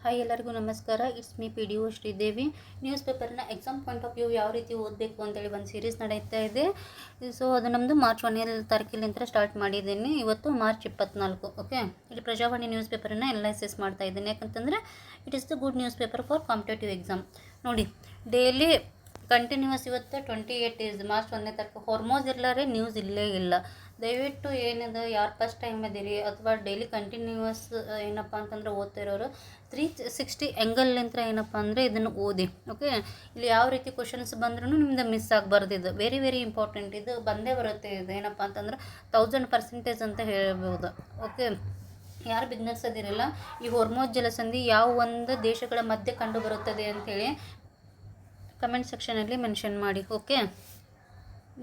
Hi ಎಲ್ಲರಿಗೂ ನಮಸ್ಕಾರ. It's me P D O Sridevi. News ಪೇಪರ್ನ ಎಕ್ಸಾಮ್ ಪಾಯಿಂಟ್ ಆಫ್ ವ್ಯೂ ಯಾವ ರೀತಿ ಓದಬೇಕು ಅಂತೇಳಿ ಒಂದು ಸೀರೀಸ್ ನಡೀತಾ ಇದೆ. ಸೊ ಅದು ನಮ್ಮದು ಮಾರ್ಚ್ 1ನೇ ತಾರೀಕಿಲಿಂದ ಸ್ಟಾರ್ಟ್ ಮಾಡಿದ್ದೀನಿ. ಇವತ್ತು ಮಾರ್ಚ್ 24. ಓಕೆ, ಇಲ್ಲಿ ಪ್ರಜಾವಾಣಿ ನ್ಯೂಸ್ ಪೇಪರನ್ನು ಅನಲೈಸಿಸ್ ಮಾಡ್ತಾ ಇದ್ದೀನಿ. ಯಾಕಂತಂದರೆ it is the good news paper for competitive exam. ನೋಡಿ, ಡೈಲಿ ಕಂಟಿನ್ಯೂಸ್ ಇವತ್ತು 28 ಡೇಸ್ ಮಾರ್ಚ್ 1ನೇ ತಾರೀಕು ಹೊರ್ಮೋಸ್ ಇರ್ಲಾರೆ ನ್ಯೂಸ್ ಇಲ್ಲೇ ಇಲ್ಲ. ದಯವಿಟ್ಟು ಏನಿದೆ, ಯಾರು ಫಸ್ಟ್ ಟೈಮ್ ಇದೀರಿ ಅಥವಾ ಡೈಲಿ ಕಂಟಿನ್ಯೂಸ್ ಏನಪ್ಪ ಅಂತಂದ್ರೆ ಓದ್ತಾ ಇರೋರು 360 ಆ್ಯಂಗಲ್ಲಿಂತ ಏನಪ್ಪ ಅಂದರೆ ಇದನ್ನು ಓದಿ. ಓಕೆ, ಇಲ್ಲಿ ಯಾವ ರೀತಿ ಕ್ವಶನ್ಸ್ ಬಂದ್ರೂ ನಿಮ್ದು ಮಿಸ್ ಆಗಬಾರ್ದು. ಇದು ವೆರಿ ವೆರಿ ಇಂಪಾರ್ಟೆಂಟ್. ಇದು ಬಂದೇ ಬರುತ್ತೆ. ಇದು ಏನಪ್ಪ ಅಂತಂದ್ರೆ 1000% ಅಂತ ಹೇಳ್ಬೋದು. ಓಕೆ, ಯಾರು ಬಿಸ್ನೆಸ್ ಅದಿರಲ್ಲ, ಈ ಹೊರ್ಮೋಸ್ ಜಲಸಂಧಿ ಯಾವ ಒಂದು ದೇಶಗಳ ಮಧ್ಯೆ ಕಂಡು ಬರುತ್ತದೆ ಅಂಥೇಳಿ ಕಮೆಂಟ್ ಸೆಕ್ಷನಲ್ಲಿ ಮೆನ್ಷನ್ ಮಾಡಿ. ಓಕೆ,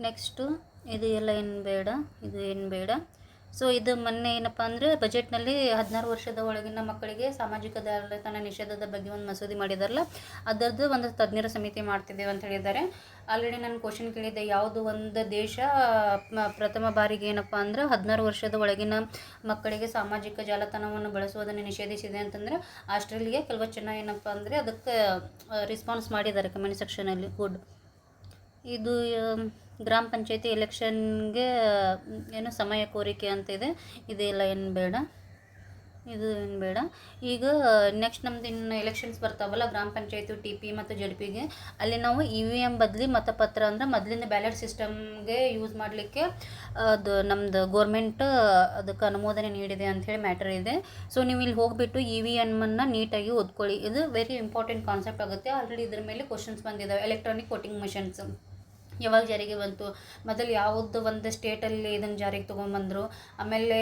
ನೆಕ್ಸ್ಟು ಇದು ಎಲ್ಲ ಏನು ಬೇಡ. ಸೊ ಇದು ಮೊನ್ನೆ ಏನಪ್ಪ ಅಂದರೆ ಬಜೆಟ್ನಲ್ಲಿ 16 ವರ್ಷದ ಒಳಗಿನ ಮಕ್ಕಳಿಗೆ ಸಾಮಾಜಿಕ ಜಾಲತಾಣ ನಿಷೇಧದ ಬಗ್ಗೆ ಒಂದು ಮಸೂದೆ ಮಾಡಿದಾರಲ್ಲ, ಅದರದ್ದು ಒಂದು ತಜ್ಞರ ಸಮಿತಿ ಮಾಡ್ತಿದ್ದೇವೆ ಅಂತ ಹೇಳಿದ್ದಾರೆ. ಆಲ್ರೆಡಿ ನಾನು ಕ್ವಶನ್ ಕೇಳಿದ್ದೆ, ಯಾವುದು ಒಂದು ದೇಶ ಪ್ರಥಮ ಬಾರಿಗೆ ಏನಪ್ಪ ಅಂದ್ರೆ 16 ವರ್ಷದ ಒಳಗಿನ ಮಕ್ಕಳಿಗೆ ಸಾಮಾಜಿಕ ಜಾಲತಾಣವನ್ನು ಬಳಸುವುದನ್ನು ನಿಷೇಧಿಸಿದೆ ಅಂತಂದರೆ ಆಸ್ಟ್ರೇಲಿಯಾ. ಕೆಲವು ಜನ ಏನಪ್ಪ ಅಂದರೆ ಅದಕ್ಕೆ ರೆಸ್ಪಾನ್ಸ್ ಮಾಡಿದ್ದಾರೆ ಕಮೆಂಟ್ ಸೆಕ್ಷನಲ್ಲಿ. ಗುಡ್. ಇದು ಗ್ರಾಮ ಪಂಚಾಯತಿ ಎಲೆಕ್ಷನ್ಗೆ ಏನು ಸಮಯ ಕೋರಿಕೆ ಅಂತ ಇದೆ. ಇದೆಲ್ಲ ಇದು ಏನು ಬೇಡ. ಈಗ ನೆಕ್ಸ್ಟ್ ನಮ್ದು ಇನ್ನು ಎಲೆಕ್ಷನ್ಸ್ ಬರ್ತಾವಲ್ಲ, ಗ್ರಾಮ ಪಂಚಾಯತಿ, TP ಮತ್ತು JDPಗೆ, ಅಲ್ಲಿ ನಾವು EVM ಬದಲಿ ಮತಪತ್ರ ಅಂದರೆ ಮೊದಲಿಂದ ಬ್ಯಾಲೆಟ್ ಸಿಸ್ಟಮ್ಗೆ ಯೂಸ್ ಮಾಡಲಿಕ್ಕೆ ಅದು ನಮ್ಮದು ಗೋರ್ಮೆಂಟ್ ಅದಕ್ಕೆ ಅನುಮೋದನೆ ನೀಡಿದೆ ಅಂಥೇಳಿ ಮ್ಯಾಟರ್ ಇದೆ. ಸೊ ನೀವು ಇಲ್ಲಿ ಹೋಗಿಬಿಟ್ಟು EVMನ್ನು ನೀಟಾಗಿ ಓದ್ಕೊಳ್ಳಿ. ಇದು ವೆರಿ ಇಂಪಾರ್ಟೆಂಟ್ ಕಾನ್ಸೆಪ್ಟ್ ಆಗುತ್ತೆ. ಆಲ್ರೆಡಿ ಇದ್ರ ಮೇಲೆ ಕ್ವಶನ್ಸ್ ಬಂದಿದ್ದಾವೆ. ಎಲೆಕ್ಟ್ರಾನಿಕ್ ವೋಟಿಂಗ್ ಮಿಷನ್ಸ್ ಯಾವಾಗ ಜಾರಿಗೆ ಬಂತು, ಮೊದಲು ಯಾವುದು ಒಂದು ಸ್ಟೇಟಲ್ಲಿ ಇದನ್ನು ಜಾರಿಗೆ ತೊಗೊಂಡ್ಬಂದರು, ಆಮೇಲೆ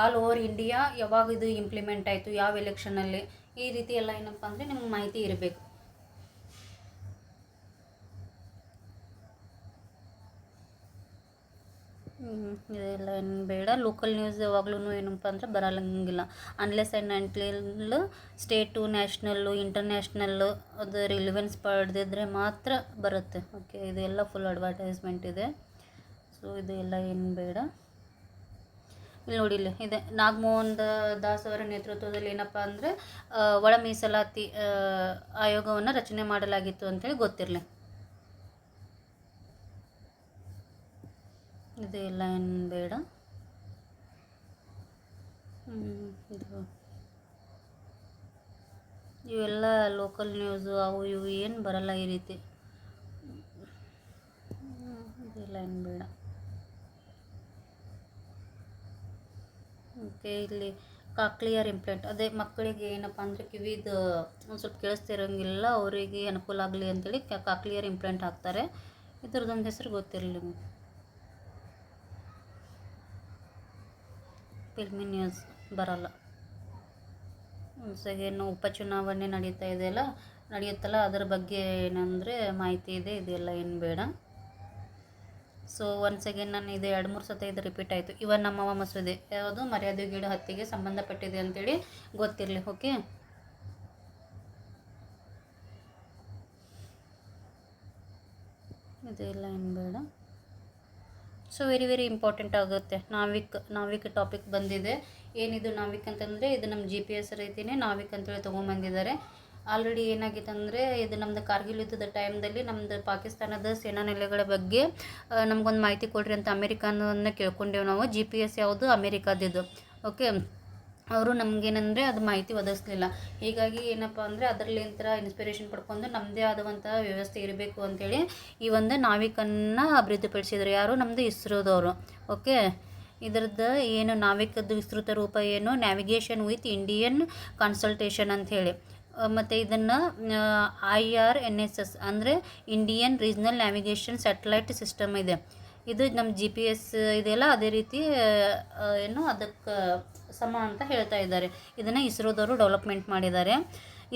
ಆಲ್ ಓವರ್ ಇಂಡಿಯಾ ಯಾವಾಗ ಇದು ಇಂಪ್ಲಿಮೆಂಟ್ ಆಯಿತು, ಯಾವ ಎಲೆಕ್ಷನಲ್ಲಿ, ಈ ರೀತಿ ಎಲ್ಲ ಏನಪ್ಪ ಅಂದರೆ ನಿಮ್ಗೆ ಮಾಹಿತಿ ಇರಬೇಕು. ಇದೆಲ್ಲ ಏನು ಬೇಡ. ಲೋಕಲ್ ನ್ಯೂಸ್ ಯಾವಾಗ್ಲೂ ಏನಪ್ಪ ಅಂದ್ರೆ ಬರಲ್ಲಂಗಿಲ್ಲ. Unless and until state, national, international ಅದು ರಿಲಿವೆನ್ಸ್ ಪಡೆದಿದ್ರೆ ಮಾತ್ರ ಬರುತ್ತೆ. ಓಕೆ, ಇದೆಲ್ಲ ಫುಲ್ ಅಡ್ವರ್ಟೈಸ್ಮೆಂಟ್ ಇದೆ. ಸೊ ಇದು ಎಲ್ಲ ಏನು ಬೇಡ. ಇಲ್ಲಿ ನೋಡಿ, ಇಲ್ಲಿ ಇದೆ ನಾಗಮೋಹನ್ ದಾಸ್ ಅವರ ನೇತೃತ್ವದಲ್ಲಿ ಏನಪ್ಪ ಅಂದರೆ ಒಳ ಮೀಸಲಾತಿ ಆಯೋಗವನ್ನು ರಚನೆ ಮಾಡಲಾಗಿತ್ತು ಅಂತೇಳಿ ಗೊತ್ತಿರಲಿ. ಇದೆಲ್ಲ ಏನು ಬೇಡ. ಇದು ಇವೆಲ್ಲ ಲೋಕಲ್ ನ್ಯೂಸು ಅವು ಇವು ಏನು ಬರಲ್ಲ ಈ ರೀತಿ. ಇದೆಲ್ಲ ಏನು ಬೇಡ. ಓಕೆ, ಇಲ್ಲಿ ಕಾಕ್ಲಿಯರ್ ಇಂಪ್ಲಾಂಟ್, ಅದೇ ಮಕ್ಕಳಿಗೆ ಏನಪ್ಪ ಅಂದರೆ ಕಿವಿದು ಒಂದು ಸ್ವಲ್ಪ ಕೇಳಿಸ್ತಿರೋಂಗಿಲ್ಲ, ಅವರಿಗೆ ಅನುಕೂಲ ಆಗಲಿ ಅಂತೇಳಿ ಕಾಕ್ಲಿಯರ್ ಇಂಪ್ಲಾಂಟ್ ಹಾಕ್ತಾರೆ. ಇದ್ರದ್ದೊಂದು ಹೆಸರು ಗೊತ್ತಿರಲಿ ನಿಮಗೆ. ಫಿಲ್ಮಿ ನ್ಯೂಸ್ ಬರಲ್ಲ. ಏನು ಉಪಚುನಾವಣೆ ನಡೆಯುತ್ತಲ್ಲ ಅದರ ಬಗ್ಗೆ ಏನಂದರೆ ಮಾಹಿತಿ ಇದೆ. ಇದೆಲ್ಲ ಏನು ಬೇಡ. ಸೊ ಒನ್ಸ್ ಅಗೇನ್ ನಾನು ಇದು 2-3 ಸತಿ ಇದು ರಿಪೀಟ್ ಆಯಿತು. ಇವನ್ ನಮ್ಮವ ಮಸೂದೆ ಯಾವುದು ಮರ್ಯಾದೆ ಗಿಡ ಹತ್ಯೆಗೆ ಸಂಬಂಧಪಟ್ಟಿದೆ ಅಂತೇಳಿ ಗೊತ್ತಿರಲಿ. ಓಕೆ, ಇದೆಲ್ಲ ಏನು ಬೇಡ. ಸೊ ವೆರಿ ವೆರಿ ಇಂಪಾರ್ಟೆಂಟ್ ಆಗುತ್ತೆ. ನಾವಿಕ್ ಟಾಪಿಕ್ ಬಂದಿದೆ. ಏನಿದು ನಾವಿಕ್ ಅಂತಂದರೆ ಇದು ನಮ್ಮ GPS ರೀತಿಯೇ ನಾವಿಕ್ ಅಂತೇಳಿ ತೊಗೊಂಬಂದಿದ್ದಾರೆ. ಆಲ್ರೆಡಿ ಏನಾಗಿತ್ತು ಅಂದರೆ ಇದು ನಮ್ಮದು ಕಾರ್ಗಿಲ್ ಯುದ್ಧದ ಟೈಮ್ದಲ್ಲಿ ನಮ್ಮದು ಪಾಕಿಸ್ತಾನದ ಸೇನಾ ನೆಲೆಗಳ ಬಗ್ಗೆ ನಮಗೊಂದು ಮಾಹಿತಿ ಕೊಡ್ರಿ ಅಂತ ಅಮೇರಿಕಾನನ್ನು ಕೇಳ್ಕೊಂಡೇವು ನಾವು. GPS ಯಾವುದು ಅಮೇರಿಕಾದಿದ್ದು. ಓಕೆ, ಅವರು ನಮಗೇನೆಂದರೆ ಅದು ಮಾಹಿತಿ ಒದಗಿಸ್ಲಿಲ್ಲ. ಹೀಗಾಗಿ ಏನಪ್ಪ ಅಂದರೆ ಅದರಲ್ಲಿಂದ ಇನ್ಸ್ಪಿರೇಷನ್ ಪಡ್ಕೊಂಡು ನಮ್ಮದೇ ಆದಂಥ ವ್ಯವಸ್ಥೆ ಇರಬೇಕು ಅಂಥೇಳಿ ಈ ಒಂದು ನಾವಿಕನ್ನು ಅಭಿವೃದ್ಧಿಪಡಿಸಿದ್ರು. ಯಾರು? ನಮ್ಮದು ಇಸ್ರೋದವರು. ಓಕೆ, ಇದರದ್ದು ಏನು ನಾವಿಕದ್ದು ವಿಸ್ತೃತ ರೂಪ ಏನು? ನ್ಯಾವಿಗೇಷನ್ ವಿತ್ ಇಂಡಿಯನ್ ಕನ್ಸಲ್ಟೇಷನ್ ಅಂಥೇಳಿ. ಮತ್ತು ಇದನ್ನು IRNSS ಅಂದರೆ Indian regional navigation satellite system ಇದೆ. ಇದು ನಮ್ಮ GPS ಇದೆಯಲ್ಲ ಅದೇ ರೀತಿ ಏನು ಅದಕ್ಕೆ ಸಮ ಅಂತ ಹೇಳ್ತಾ ಇದ್ದಾರೆ. ಇದನ್ನು ಇಸ್ರೋದವರು ಡೆವಲಪ್ಮೆಂಟ್ ಮಾಡಿದ್ದಾರೆ.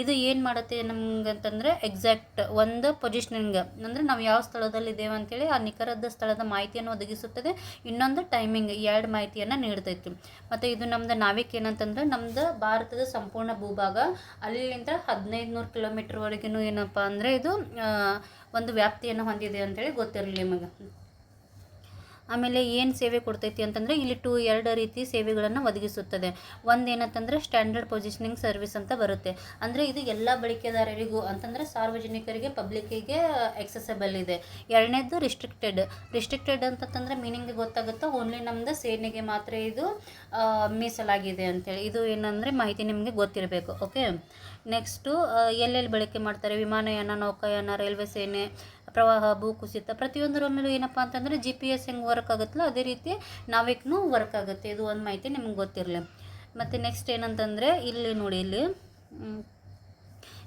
ಇದು ಏನು ಮಾಡುತ್ತೆ ನಮ್ಗೆ ಅಂತಂದರೆ ಎಕ್ಸಾಕ್ಟ್ ಒಂದು ಪೊಸಿಷನಿಂಗ್ ಅಂದರೆ ನಾವು ಯಾವ ಸ್ಥಳದಲ್ಲಿ ಇದ್ದೇವೆ ಅಂಥೇಳಿ ಆ ನಿಖರದ ಸ್ಥಳದ ಮಾಹಿತಿಯನ್ನು ಒದಗಿಸುತ್ತದೆ. ಇನ್ನೊಂದು ಟೈಮಿಂಗ್, 2 ಮಾಹಿತಿಯನ್ನು ನೀಡ್ತೈತಿ. ಮತ್ತು ಇದು ನಮ್ಮದು ನಾವಿಕ್ ಏನಂತಂದ್ರೆ ನಮ್ಮದು ಭಾರತದ ಸಂಪೂರ್ಣ ಭೂಭಾಗ ಅಲ್ಲಿಂದ 1500 ಕಿಲೋಮೀಟ್ರ್ವರೆಗೂ ಏನಪ್ಪ ಅಂದರೆ ಇದು ಒಂದು ವ್ಯಾಪ್ತಿಯನ್ನು ಹೊಂದಿದೆ ಅಂತೇಳಿ ಗೊತ್ತಿರಲಿ ನಿಮಗೆ. ಆಮೇಲೆ ಏನು ಸೇವೆ ಕೊಡ್ತೈತಿ ಅಂತಂದರೆ ಇಲ್ಲಿ ಎರಡು ರೀತಿ ಸೇವೆಗಳನ್ನು ಒದಗಿಸುತ್ತದೆ. ಒಂದೇನಂತಂದರೆ ಸ್ಟ್ಯಾಂಡರ್ಡ್ ಪೊಸಿಷನಿಂಗ್ ಸರ್ವಿಸ್ ಅಂತ ಬರುತ್ತೆ. ಅಂದರೆ ಇದು ಎಲ್ಲ ಬಳಕೆದಾರರಿಗೂ ಅಂತಂದರೆ ಸಾರ್ವಜನಿಕರಿಗೆ, ಪಬ್ಲಿಕ್ಕಿಗೆ ಎಕ್ಸೆಸಬಲ್ ಇದೆ. ಎರಡನೇದು ರಿಸ್ಟ್ರಿಕ್ಟೆಡ್ ಅಂತಂದರೆ ಮೀನಿಂಗ್ ಗೊತ್ತಾಗುತ್ತೋ, ಓನ್ಲಿ ನಮ್ಮದು ಸೇನೆಗೆ ಮಾತ್ರ ಇದು ಮೀಸಲಾಗಿದೆ ಅಂತೇಳಿ. ಇದು ಏನಂದರೆ ಮಾಹಿತಿ ನಿಮಗೆ ಗೊತ್ತಿರಬೇಕು. ಓಕೆ, ನೆಕ್ಸ್ಟು ಎಲ್ಲೆಲ್ಲಿ ಬಳಕೆ ಮಾಡ್ತಾರೆ, ವಿಮಾನಯಾನ, ನೌಕಾಯಾನ, ರೈಲ್ವೆ ಸೇನೆ, ಪ್ರವಾಹ, ಭೂಕುಸಿತ, ಪ್ರತಿಯೊಂದರಲ್ಲೂ ಏನಪ್ಪ ಅಂತಂದರೆ GPS ಹೆಂಗೆ ವರ್ಕ್ ಆಗುತ್ತಲ್ಲ ಅದೇ ರೀತಿ ನಾವಿಕ್ನೂ ವರ್ಕ್ ಆಗುತ್ತೆ. ಇದು ಒಂದು ಮಾಹಿತಿ ನಿಮ್ಗೆ ಗೊತ್ತಿರಲಿ. ಮತ್ತು ನೆಕ್ಸ್ಟ್ ಏನಂತಂದರೆ ಇಲ್ಲಿ ನೋಡಿ, ಇಲ್ಲಿ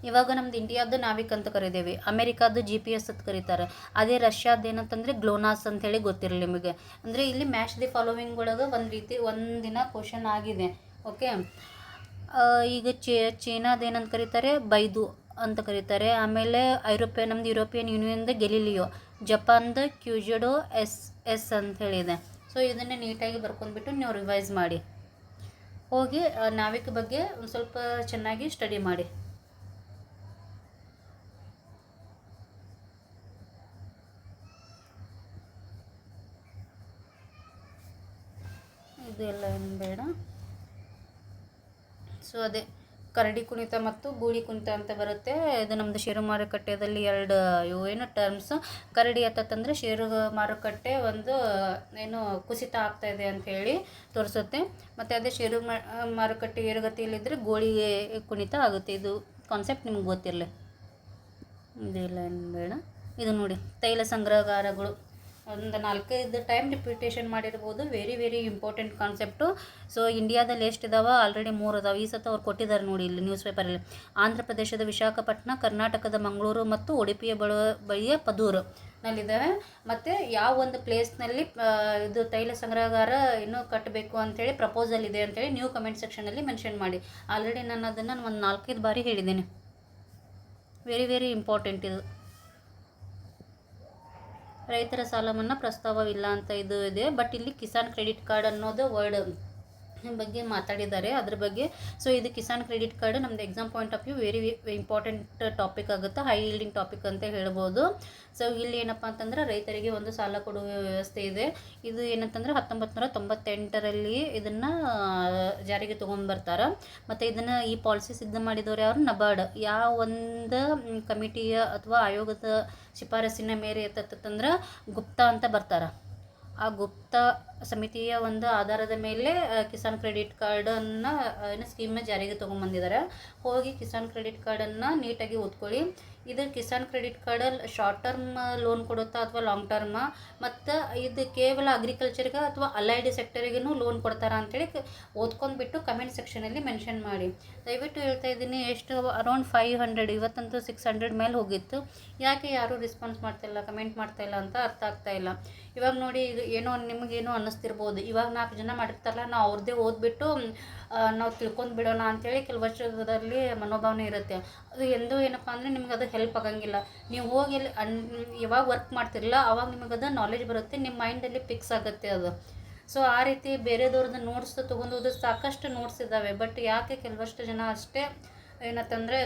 ಇವಾಗ ನಮ್ದು ಇಂಡಿಯಾದ್ದು ನಾವಿಕ್ ಅಂತ ಕರಿದೇವಿ, ಅಮೆರಿಕಾದ್ದು GPS ಅಂತ ಕರೀತಾರೆ. ಅದೇ ರಷ್ಯಾದ್ದು ಏನಂತಂದರೆ ಗ್ಲೋನಾಸ್ ಅಂತೇಳಿ ಗೊತ್ತಿರಲಿ ನಿಮಗೆ. ಅಂದರೆ ಇಲ್ಲಿ ಮ್ಯಾಚ್ ದಿ ಫಾಲೋವಿಂಗ್ ಒಳಗೆ ಒಂದಿನ ಕ್ವಶನ್ ಆಗಿದೆ. ಓಕೆ, ಈಗ ಚೀನಾದೇನಂತ ಕರೀತಾರೆ, ಬೈದು ಅಂತ ಕರೀತಾರೆ. ಆಮೇಲೆ ನಮ್ಮದು ಯುರೋಪಿಯನ್ ಯೂನಿಯನ್ದು ಗೆಲಿಲಿಯೋ, ಜಪಾನ್ದು ಕ್ಯೂಜಡೋ ಎಸ್ ಅಂತ ಹೇಳಿದೆ. ಸೊ ಇದನ್ನು ನೀಟಾಗಿ ಬರ್ಕೊಂಡ್ಬಿಟ್ಟು ನೀವು ರಿವೈಸ್ ಮಾಡಿ ಹೋಗಿ ನಾವಿಕ್ ಬಗ್ಗೆ ಒಂದು ಸ್ವಲ್ಪ ಚೆನ್ನಾಗಿ ಸ್ಟಡಿ ಮಾಡಿ. ಇದು ಎಲ್ಲ ಏನು ಬೇಡ. ಸೊ ಅದೇ ಕರಡಿ ಕುಣಿತ ಮತ್ತು ಗೂಳಿ ಕುಣಿತ ಅಂತ ಬರುತ್ತೆ. ಇದು ನಮ್ಮದು ಷೇರು ಮಾರುಕಟ್ಟೆಯಲ್ಲಿ ಎರಡು ಏನು ಟರ್ಮ್ಸ್. ಕರಡಿ ಅಂತಂದರೆ ಷೇರು ಮಾರುಕಟ್ಟೆ ಒಂದು ಏನು ಕುಸಿತ ಆಗ್ತಾ ಇದೆ ಅಂತ ಹೇಳಿ ತೋರಿಸುತ್ತೆ. ಮತ್ತು ಅದೇ ಷೇರು ಮಾರುಕಟ್ಟೆ ಏರುಗತಿಯಲ್ಲಿದ್ದರೆ ಗೋಳಿ ಕುಣಿತ ಆಗುತ್ತೆ. ಇದು ಕಾನ್ಸೆಪ್ಟ್ ನಿಮ್ಗೆ ಗೊತ್ತಿರಲಿ. ಇದೆಲ್ಲ ಏನು ಬೇಡ. ಇದು ನೋಡಿ, ತೈಲ ಸಂಗ್ರಹಗಾರಗಳು ಒಂದು 4-5 ಟೈಮ್ ರಿಪಿಟೇಷನ್ ಮಾಡಿರ್ಬೋದು. Very important concept. ಸೊ ಇಂಡಿಯಾದಲ್ಲಿ ಎಷ್ಟಿದಾವೆ? ಆಲ್ರೆಡಿ 3 ಅದಾವೆ. ಈ ಸತ ಅವ್ರು ಕೊಟ್ಟಿದ್ದಾರೆ ನೋಡಿ ಇಲ್ಲಿ ನ್ಯೂಸ್ ಪೇಪರಲ್ಲಿ. ಆಂಧ್ರ ಪ್ರದೇಶದ ವಿಶಾಖಪಟ್ಟಣ, ಕರ್ನಾಟಕದ ಮಂಗಳೂರು ಮತ್ತು ಉಡುಪಿಯ ಬಳಿಯ ಪದೂರು ನಲ್ಲಿದ್ದಾವೆ. ಮತ್ತು ಯಾವ ಒಂದು ಪ್ಲೇಸ್ನಲ್ಲಿ ಇದು ತೈಲ ಸಂಗ್ರಹಗಾರ ಇನ್ನೂ ಕಟ್ಟಬೇಕು ಅಂಥೇಳಿ ಪ್ರಪೋಸಲ್ ಇದೆ ಅಂಥೇಳಿ ನೀವು ಕಮೆಂಟ್ ಸೆಕ್ಷನಲ್ಲಿ ಮೆನ್ಷನ್ ಮಾಡಿ. ಆಲ್ರೆಡಿ ನಾನು ಅದನ್ನು ಒಂದು 4-5 ಬಾರಿ ಹೇಳಿದ್ದೇನೆ. ವೆರಿ ಇಂಪಾರ್ಟೆಂಟ್ ಇದು. ರೈತರ ಸಾಲ ಮನ್ನಾ ಪ್ರಸ್ತಾವವಿಲ್ಲ ಅಂತ ಇದು ಇದೆ. ಬಟ್ ಇಲ್ಲಿ ಕಿಸಾನ್ ಕ್ರೆಡಿಟ್ ಕಾರ್ಡ್ ಅನ್ನೋದು ವರ್ಡ್ ಬಗ್ಗೆ ಮಾತಾಡಿದ್ದಾರೆ, ಅದ್ರ ಬಗ್ಗೆ. ಸೊ ಇದು ಕಿಸಾನ್ ಕ್ರೆಡಿಟ್ ಕಾರ್ಡ್ ನಮ್ಮದು exam point of view very important topic ಆಗುತ್ತೆ, ಹೈ ಯೀಲ್ಡಿಂಗ್ ಟಾಪಿಕ್ ಅಂತ ಹೇಳ್ಬೋದು. ಸೊ ಇಲ್ಲಿ ಏನಪ್ಪ ಅಂತಂದ್ರೆ ರೈತರಿಗೆ ಒಂದು ಸಾಲ ಕೊಡುವ ವ್ಯವಸ್ಥೆ ಇದೆ. ಇದು ಏನಂತಂದ್ರೆ 1998ರಲ್ಲಿ ಇದನ್ನು ಜಾರಿಗೆ ತೊಗೊಂಡ್ಬರ್ತಾರೆ. ಮತ್ತು ಇದನ್ನು ಈ ಪಾಲಿಸಿ ಸಿದ್ಧ ಮಾಡಿದವರು ಯಾರು? ನಬಾರ್ಡ್. ಯಾವ ಒಂದು ಕಮಿಟಿಯ ಅಥವಾ ಆಯೋಗದ ಶಿಫಾರಸಿನ ಮೇರೆ ಎತ್ತಂದ್ರೆ ಗುಪ್ತಾ ಅಂತ ಬರ್ತಾರೆ. ಆ ಗುಪ್ತಾ ಸಮಿತಿಯ ಒಂದು ಆಧಾರದ ಮೇಲೆ ಕಿಸಾನ್ ಕ್ರೆಡಿಟ್ ಕಾರ್ಡನ್ನು ಸ್ಕೀಮ್ನ ಜಾರಿಗೆ ತೊಗೊಂಬಂದಿದ್ದಾರೆ. ಹೋಗಿ ಕಿಸಾನ್ ಕ್ರೆಡಿಟ್ ಕಾರ್ಡನ್ನು ನೀಟಾಗಿ ಓದ್ಕೊಳ್ಳಿ. ಇದು ಕಿಸಾನ್ ಕ್ರೆಡಿಟ್ ಕಾರ್ಡಲ್ಲಿ ಶಾರ್ಟ್ ಟರ್ಮ್ ಲೋನ್ ಕೊಡುತ್ತಾ ಅಥವಾ ಲಾಂಗ್ ಟರ್ಮ, ಮತ್ತು ಇದು ಕೇವಲ ಅಗ್ರಿಕಲ್ಚರ್ಗೆ ಅಥವಾ ಅಲೈಡ್ ಸೆಕ್ಟರಿಗೂ ಲೋನ್ ಕೊಡ್ತಾರಾ ಅಂತೇಳಿ ಓದ್ಕೊಂಡ್ಬಿಟ್ಟು ಕಮೆಂಟ್ ಸೆಕ್ಷನಲ್ಲಿ ಮೆನ್ಷನ್ ಮಾಡಿ. ದಯವಿಟ್ಟು ಹೇಳ್ತಾ ಇದ್ದೀನಿ, ಎಷ್ಟು ಅರೌಂಡ್ 500, ಇವತ್ತಂತೂ 600 ಮೇಲೆ ಹೋಗಿತ್ತು. ಯಾಕೆ ಯಾರೂ ರೆಸ್ಪಾನ್ಸ್ ಮಾಡ್ತಾಯಿಲ್ಲ, ಕಮೆಂಟ್ ಮಾಡ್ತಾಯಿಲ್ಲ ಅಂತ ಅರ್ಥ ಆಗ್ತಾಯಿಲ್ಲ. ಇವಾಗ ನೋಡಿ, ಏನೋ ನಿಮಗೇನೋ ಅನ್ನಿಸ್ತಿರ್ಬೋದು, ಇವಾಗ 4 ಜನ ಮಾಡಿರ್ತಾರಲ್ಲ, ನಾವು ಅವ್ರದ್ದೇ ಓದ್ಬಿಟ್ಟು ನಾವು ತಿಳ್ಕೊಂಡು ಬಿಡೋಣ ಅಂಥೇಳಿ ಕೆಲವು ವರ್ಷದಲ್ಲಿ ಮನೋಭಾವನೆ ಇರುತ್ತೆ. ಅದು ಎಂದೂ ಏನಪ್ಪ ಅಂದರೆ ನಿಮ್ಗೆ ಅದು ಹೆಲ್ಪ್ ಆಗಂಗಿಲ್ಲ. ನೀವು ಹೋಗಿ ಯಾವಾಗ ವರ್ಕ್ ಮಾಡ್ತಿರಲ್ಲ ಆವಾಗ ನಿಮಗದು ನಾಲೆಜ್ ಬರುತ್ತೆ, ನಿಮ್ಮ ಮೈಂಡಲ್ಲಿ ಫಿಕ್ಸ್ ಆಗುತ್ತೆ ಅದು. ಸೊ ಆ ರೀತಿ ಬೇರೆದವ್ರದ್ದು ನೋಟ್ಸ್ ತೊಗೊಂಡು ಸಾಕಷ್ಟು ನೋಟ್ಸ್ ಇದ್ದಾವೆ. ಬಟ್ ಯಾಕೆ ಕೆಲವಷ್ಟು ಜನ ಅಷ್ಟೇ ಏನಂತಂದರೆ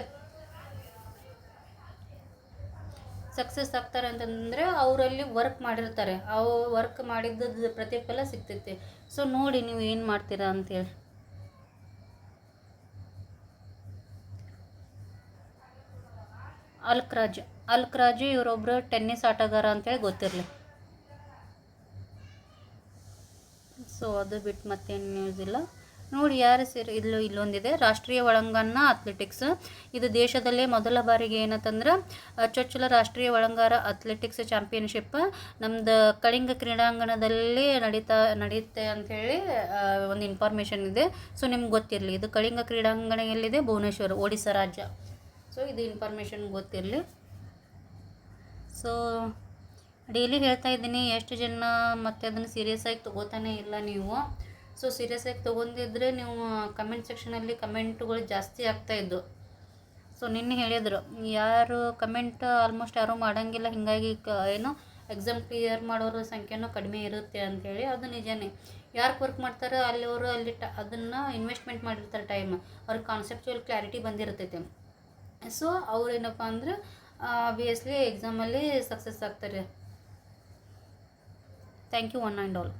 ಸಕ್ಸಸ್ ಆಗ್ತಾರೆ ಅಂತಂದರೆ ಅವರಲ್ಲಿ ವರ್ಕ್ ಮಾಡಿರ್ತಾರೆ, ಅವು ವರ್ಕ್ ಮಾಡಿದ್ದದ್ದು ಪ್ರತಿಫಲ ಸಿಗ್ತೈತಿ. ಸೊ ನೋಡಿ ನೀವು ಏನು ಮಾಡ್ತೀರಾ ಅಂತೇಳಿ. ಅಲ್ಕ್ರಾಜ್ ಇವರೊಬ್ಬರು ಟೆನ್ನಿಸ್ ಆಟಗಾರ ಅಂತೇಳಿ ಗೊತ್ತಿರಲಿ. ಸೊ ಅದು ಬಿಟ್ಟು ಮತ್ತೇನು ನ್ಯೂಸ್ ಇಲ್ಲ ನೋಡಿ. ಯಾರು ಸೇರಿ ಇಲ್ಲೊಂದಿದೆ, ರಾಷ್ಟ್ರೀಯ ಒಳಾಂಗಣ ಅಥ್ಲೆಟಿಕ್ಸ್. ಇದು ದೇಶದಲ್ಲೇ ಮೊದಲ ಬಾರಿಗೆ ಏನಂತಂದ್ರೆ ಚೊಚ್ಚಲ ರಾಷ್ಟ್ರೀಯ ಒಳಾಂಗಣ ಅಥ್ಲೆಟಿಕ್ಸ್ ಚಾಂಪಿಯನ್ಶಿಪ್ ನಮ್ಮದು ಕಳಿಂಗ ಕ್ರೀಡಾಂಗಣದಲ್ಲಿ ನಡೆಯುತ್ತೆ ಅಂಥೇಳಿ ಒಂದು ಇನ್ಫಾರ್ಮೇಷನ್ ಇದೆ. ಸೊ ನಿಮ್ಗೆ ಗೊತ್ತಿರಲಿ, ಇದು ಕಳಿಂಗ ಕ್ರೀಡಾಂಗಣ ಎಲ್ಲಿದೆ? ಭುವನೇಶ್ವರ, ಒಡಿಸ್ಸಾ ರಾಜ್ಯ. ಸೊ ಇದು ಇನ್ಫಾರ್ಮೇಷನ್ ಗೊತ್ತಿರಲಿ. ಸೊ ಡೈಲಿ ಹೇಳ್ತಾ ಇದ್ದೀನಿ, ಎಷ್ಟು ಜನ ಮತ್ತೆ ಅದನ್ನು ಸೀರಿಯಸ್ ಆಗಿ ತೊಗೋತಾನೆ ಇಲ್ಲ ನೀವು. ಸೊ ಸೀರಿಯಸ್ ಆಗಿ ತೊಗೊಂಡಿದ್ರೆ ನೀವು ಕಮೆಂಟ್ ಸೆಕ್ಷನಲ್ಲಿ ಕಮೆಂಟ್ಗಳು ಜಾಸ್ತಿ ಆಗ್ತಾಯಿದ್ದು. ಸೊ ನಿನ್ನೆ ಹೇಳಿದರು, ಯಾರು ಕಮೆಂಟ್ ಆಲ್ಮೋಸ್ಟ್ ಯಾರೂ ಮಾಡೋಂಗಿಲ್ಲ, ಹೀಗಾಗಿ ಏನು ಎಕ್ಸಾಮ್ ಕ್ಲಿಯರ್ ಮಾಡೋರ ಸಂಖ್ಯೆನೂ ಕಡಿಮೆ ಇರುತ್ತೆ ಅಂಥೇಳಿ. ಅದು ನಿಜನೇ. ಯಾರು ವರ್ಕ್ ಮಾಡ್ತಾರೆ ಅವರು ಅಲ್ಲಿ ಅದನ್ನು ಇನ್ವೆಸ್ಟ್ಮೆಂಟ್ ಮಾಡಿರ್ತಾರೆ ಟೈಮ್, ಅವ್ರಿಗೆ ಕಾನ್ಸೆಪ್ಚುವಲ್ ಕ್ಲಾರಿಟಿ ಬಂದಿರ್ತೈತೆ. ಸೊ ಅವ್ರೇನಪ್ಪ ಅಂದ್ರೆ ಆಬ್ವಿಯಸ್ಲಿ ಎಕ್ಸಾಮಲ್ಲಿ ಸಕ್ಸಸ್ ಆಗ್ತಾರೆ. Thank you one and all.